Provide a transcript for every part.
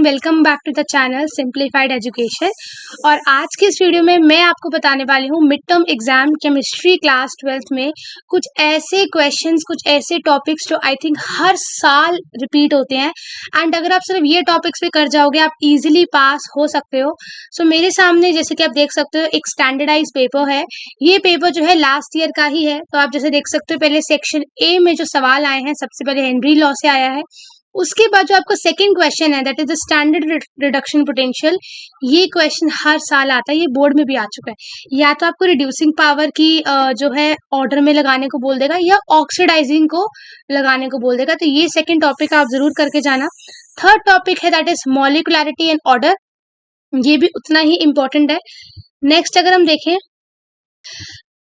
Welcome back to the channel simplified education. और आज की इस वीडियो में मैं आपको बताने वाली हूँ mid term exam chemistry class 12th में कुछ ऐसे क्वेश्चंस, कुछ ऐसे टॉपिक्स जो आई थिंक हर साल रिपीट होते हैं एंड अगर आप सिर्फ ये टॉपिक्स पे कर जाओगे आप इजीली पास हो सकते हो। सो मेरे सामने जैसे कि आप देख सकते हो एक स्टैंडर्डाइज पेपर है। ये पेपर जो है लास्ट ईयर का ही है। तो आप जैसे देख सकते हो पहले सेक्शन ए में जो सवाल आए हैं सबसे पहले हेनरी लॉ से आया है। उसके बाद जो आपका सेकंड क्वेश्चन है that is the standard reduction potential. ये क्वेश्चन हर साल आता है, ये बोर्ड में भी आ चुका है। या तो आपको रिड्यूसिंग पावर की जो है ऑर्डर में लगाने को बोल देगा या ऑक्सीडाइजिंग को लगाने को बोल देगा। तो ये सेकंड टॉपिक आप जरूर करके जाना। थर्ड टॉपिक है दैट इज मॉलिक्युलैरिटी एंड ऑर्डर, ये भी उतना ही इंपॉर्टेंट है। नेक्स्ट अगर हम देखें,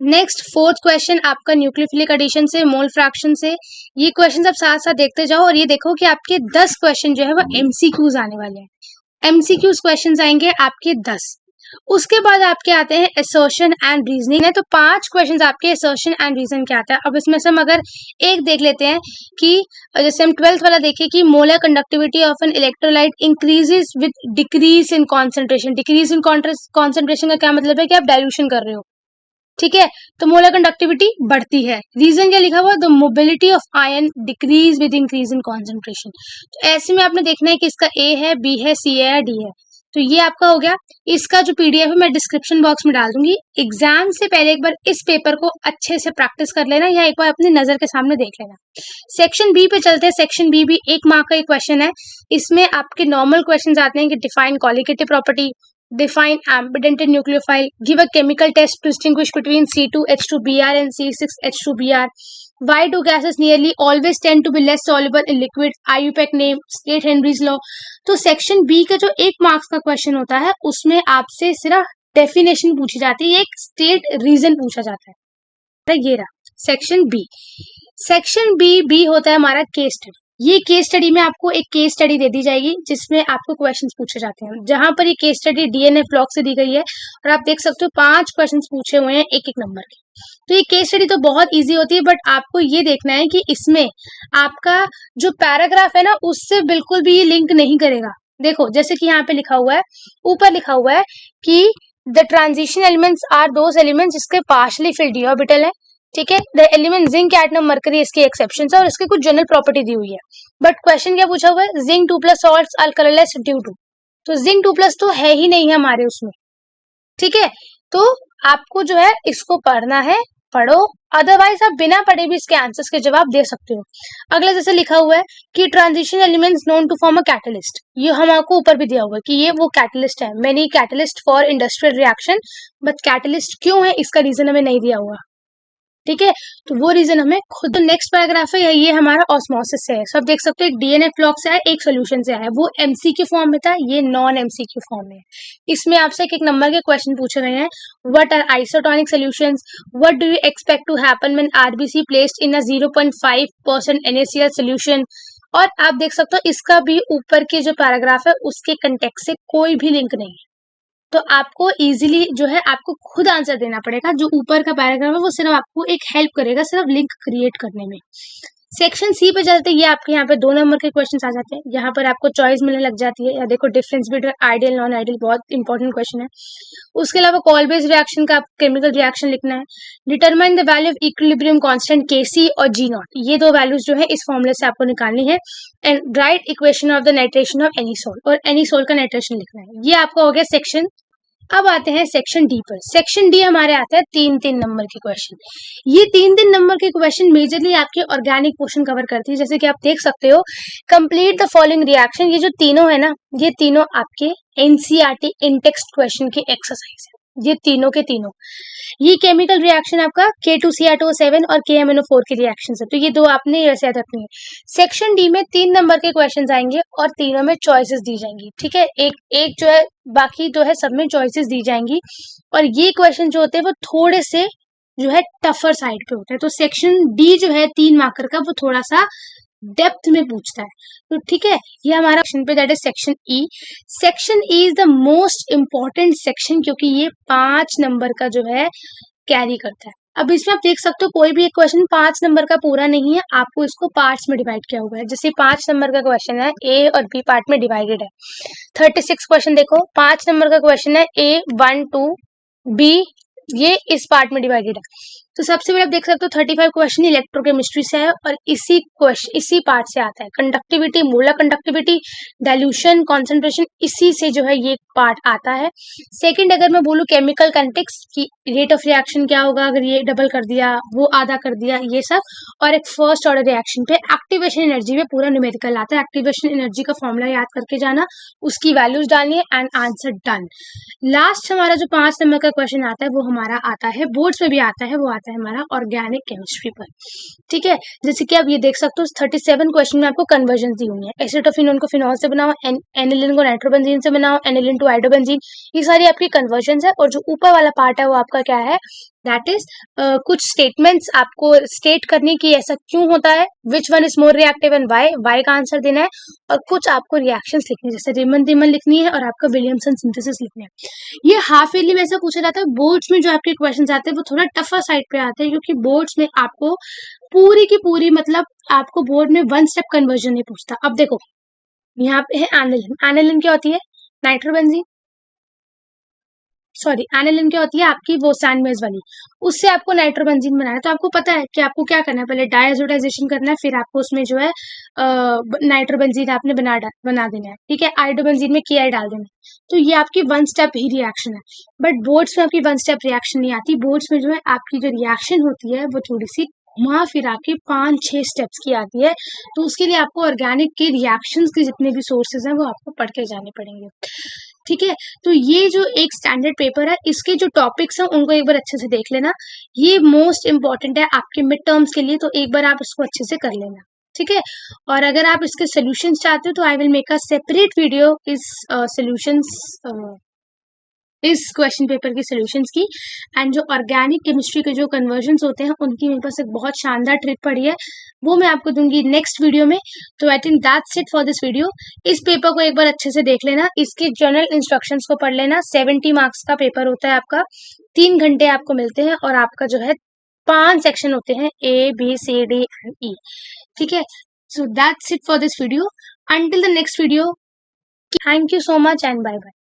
नेक्स्ट फोर्थ क्वेश्चन आपका न्यूक्लियोफिलिक एडिशन से, मोल फ्रैक्शन से। ये क्वेश्चन आप साथ साथ देखते जाओ और ये देखो कि आपके 10 क्वेश्चन जो है वो एमसीक्यूज आने वाले हैं। एमसीक्यूज क्वेश्चन आएंगे आपके 10। उसके बाद आपके आते हैं असर्शन एंड रीजनिंग है। तो 5 क्वेश्चंस आपके असर्शन एंड रीजन के आते हैं। अब इसमें से हम अगर एक देख लेते हैं कि जैसे हम 12th वाला देखें कि molar conductivity of an electrolyte increases with decrease in concentration. Decrease in concentration का क्या मतलब है कि आप डाइल्यूशन कर रहे हो, ठीक है। तो मोलर कंडक्टिविटी बढ़ती है। रीजन क्या लिखा हुआ है, the mobility of ion decrease with increase in concentration. तो ऐसे में आपने देखना है कि इसका ए है, बी है, सी है या डी है। तो ये आपका हो गया। इसका जो पीडीएफ है मैं डिस्क्रिप्शन बॉक्स में डाल दूंगी। एग्जाम से पहले एक बार इस पेपर को अच्छे से प्रैक्टिस कर लेना या एक बार अपनी नजर के सामने देख लेना। सेक्शन बी पे चलते हैं। सेक्शन बी भी 1 मार्क का एक क्वेश्चन है। इसमें आपके नॉर्मल क्वेश्चन आते हैं कि define colligative property, define ambident nucleophile, give a chemical test to distinguish between C2H2Br and C6H2Br, why do gases nearly always tend to be less soluble in liquid, IUPAC name, state Henry's law। तो section B का जो 1 marks का question होता है उसमें आपसे सिर्फ definition पूछी जाती है, एक स्टेट रीजन पूछा जाता है। ये रहा सेक्शन बी। सेक्शन बी होता है हमारा केस स्टडी। ये केस स्टडी में आपको एक केस स्टडी दे दी जाएगी जिसमें आपको क्वेश्चंस पूछे जाते हैं। जहां पर ये केस स्टडी डीएनए ब्लॉक से दी गई है और आप देख सकते हो 5 क्वेश्चंस पूछे हुए हैं एक एक नंबर के। तो ये केस स्टडी तो बहुत इजी होती है बट आपको ये देखना है कि इसमें आपका जो पैराग्राफ है ना उससे बिल्कुल भी ये लिंक नहीं करेगा। देखो जैसे कि यहाँ पे लिखा हुआ है, ऊपर लिखा हुआ है कि the transition elements are those elements जिसके पार्शली फिल्ड डी ऑर्बिटल है, ठीक है। The element zinc, cadmium, mercury इसके एक्सेप्शन है और इसके कुछ जनरल प्रॉपर्टी दी हुई है। बट क्वेश्चन क्या पूछा हुआ है, zinc 2+ salts are colourless due to. तो जिंक 2+ तो है ही नहीं हमारे उसमें, ठीक है। तो आपको जो है इसको पढ़ना है, पढ़ो, अदरवाइज आप बिना पढ़े भी इसके आंसर्स के जवाब दे सकते हो। अगला जैसे लिखा हुआ है कि transition elements known to form a catalyst, ये हमको ऊपर भी दिया हुआ है कि ये वो कैटलिस्ट है। Many catalyst for industrial reaction, but catalyst क्यों है इसका रीजन हमें नहीं दिया हुआ, ठीक है। तो वो रीजन हमें खुद। तो नेक्स्ट पैराग्राफ है ये हमारा ऑस्मोसिस है। सब देख सकते हो एक डीएनए ब्लॉक से आया, एक सोल्यूशन से आया। वो एमसीक्यू फॉर्म में था, ये नॉन एमसीक्यू फॉर्म में है। इसमें आपसे एक नंबर के क्वेश्चन पूछे गए हैं। What are isotonic solutions, what do you expect to happen when RBC placed in a 0.5% NaCl solution. और आप देख सकते हो इसका भी ऊपर के जो पैराग्राफ है उसके कंटेक्स्ट से कोई भी लिंक नहीं है। तो आपको इजीली जो है आपको खुद आंसर देना पड़ेगा। जो ऊपर का पैराग्राफ है वो सिर्फ आपको एक हेल्प करेगा, सिर्फ लिंक क्रिएट करने में। सेक्शन सी पे चलते ये आपके यहाँ पे 2 नंबर के क्वेश्चंस आ जाते हैं। यहाँ पर आपको चॉइस मिलने लग जाती है। या देखो difference between ideal non ideal, बहुत इंपॉर्टेंट क्वेश्चन है। उसके अलावा कॉल बेस्ड रिएक्शन का केमिकल रिएक्शन लिखना है। Determine the value of equilibrium constant Kc और G0, ये 2 वैल्यूज जो है इस फॉर्मूले से आपको निकालनी है। And right equation of the nitration of any salt, और एनी सोल्ट का नाइट्रेशन लिखना है। ये आपका हो गया सेक्शन। अब आते हैं सेक्शन डी पर। सेक्शन डी हमारे आता है 3-3 नंबर के क्वेश्चन। ये 3-3 नंबर के क्वेश्चन मेजरली आपके ऑर्गेनिक पोर्शन कवर करती है। जैसे कि आप देख सकते हो, कंप्लीट द फॉलोइंग रिएक्शन, ये जो तीनों है ना ये तीनों आपके एनसीईआरटी इन टेक्स्ट क्वेश्चन की एक्सरसाइज है। ये तीनों के तीनों, ये केमिकल रिएक्शन आपका K2Cr2O7 और KMnO4 की रिएक्शन है। तो ये 2 आपने ऐसे याद रखनी है। सेक्शन डी में 3 नंबर के क्वेश्चन आएंगे और तीनों में चॉइसेस दी जाएंगी, ठीक है। एक जो है, बाकी जो है सब में चॉइसेस दी जाएंगी। और ये क्वेश्चन जो होते हैं वो थोड़े से जो है टफर साइड पे होते हैं। तो सेक्शन डी जो है 3 मार्कर का वो थोड़ा सा डेप्थ में पूछता है। तो ठीक है, ये हमारा सेक्शन पे that is section E. Section E is the most important section क्योंकि ये 5 नंबर का जो है कैरी करता है। अब इसमें आप देख सकते हो कोई भी एक क्वेश्चन 5 नंबर का पूरा नहीं है, आपको इसको पार्ट्स में डिवाइड किया हुआ है। जैसे 5 नंबर का क्वेश्चन है, ए और बी पार्ट में डिवाइडेड है। 36 क्वेश्चन देखो, 5 नंबर का क्वेश्चन है, ए 1 2 बी ये इस पार्ट में डिवाइडेड है। तो सबसे पहले आप देख सकते हो 35 क्वेश्चन इलेक्ट्रोकेमिस्ट्री से है और इसी पार्ट से आता है। Conductivity, molar conductivity, dilution, concentration, इसी से जो है ये पार्ट आता है। सेकंड अगर मैं बोलूँ केमिकल कंटेक्स्ट की रेट ऑफ रिएक्शन क्या होगा अगर ये डबल कर दिया, वो आधा कर दिया, ये सब, और एक फर्स्ट ऑर्डर रिएक्शन पे एक्टिवेशन एनर्जी में पूरा न्यूमेरिकल आता है। एक्टिवेशन एनर्जी का फॉर्मूला याद करके जाना, उसकी वैल्यूज डालनी है एंड आंसर डन। लास्ट हमारा जो 5 नंबर का क्वेश्चन आता है वो हमारा आता है, बोर्ड्स में भी आता है, वो आता है हमारा ऑर्गेनिक केमिस्ट्री पर। ठीक है, जैसे कि आप ये देख सकते हो 37 क्वेश्चन में आपको कन्वर्जन दी हुई है। एसिटोफिनोन को फिनॉल से बनाओ, एनिलिन को नाइट्रोबेंजीन से बनाओ, एनिलिन टू आइडोबेंजीन, ये सारी आपकी कन्वर्जन है। और जो ऊपर वाला पार्ट है वो आपका क्या है, दैट इज कुछ स्टेटमेंट्स आपको स्टेट करनी कि ऐसा क्यों होता है, which one is more reactive and why का आंसर देना है, और कुछ आपको रिएक्शंस लिखनी है, जैसे रिमन दिमन लिखनी है और आपका विलियमसन सिंथेसिस लिखना है। ये हाफ ईयरली में ऐसा पूछा जाता है। बोर्ड्स में जो आपके क्वेश्चन आते हैं वो थोड़ा टफर साइड पे आते हैं, क्योंकि बोर्ड्स में आपको पूरी की पूरी मतलब आपको बोर्ड में वन स्टेप कन्वर्जन नहीं पूछता। अब देखो यहाँ पे है एनिलिन। एनिलिन क्या होती है, नाइट्रोबेंजीन, सॉरी एनिलिन क्या होती है आपकी वो सैंडविच वाली, उससे आपको नाइट्रोबेंजीन बनाना है। तो आपको पता है कि आपको क्या करना है, पहले डायजोडाइजेशन करना है, फिर आपको उसमें जो है नाइट्रोबेंजीन आपने बना देना है। ठीक है, आइडोबेंजीन में KI डाल देना है। तो ये आपकी वन स्टेप ही रिएक्शन है। बट बोर्ड्स में आपकी वन स्टेप रिएक्शन नहीं आती। बोर्ड्स में जो है आपकी जो रिएक्शन होती है वो थोड़ी सी घुमा फिरा के 5-6 स्टेप्स की आती है। तो उसके लिए आपको ऑर्गेनिक के रिएक्शंस के जितने भी सोर्सेज हैं वो आपको पढ़ के जाने पड़ेंगे। ठीक है, तो ये जो एक स्टैंडर्ड पेपर है, इसके जो टॉपिक्स हैं उनको एक बार अच्छे से देख लेना। ये मोस्ट इंपॉर्टेंट है आपके मिड टर्म्स के लिए, तो एक बार आप इसको अच्छे से कर लेना। ठीक है, और अगर आप इसके सॉल्यूशंस चाहते हो तो I will make a separate video इस सॉल्यूशंस इस क्वेश्चन पेपर की सॉल्यूशंस की। एंड जो ऑर्गेनिक केमिस्ट्री के जो कन्वर्जन्स होते हैं उनकी मेरे पास एक बहुत शानदार ट्रिक पड़ी है, वो मैं आपको दूंगी नेक्स्ट वीडियो में। तो I think that's it for this video. इस पेपर को एक बार अच्छे से देख लेना, इसके जनरल इंस्ट्रक्शंस को पढ़ लेना। 70 मार्क्स का पेपर होता है आपका, 3 घंटे आपको मिलते हैं, और आपका जो है 5 सेक्शन होते हैं, ABCD एंड E। ठीक है, so that's it for this video. Until the next video, thank you so much and bye bye.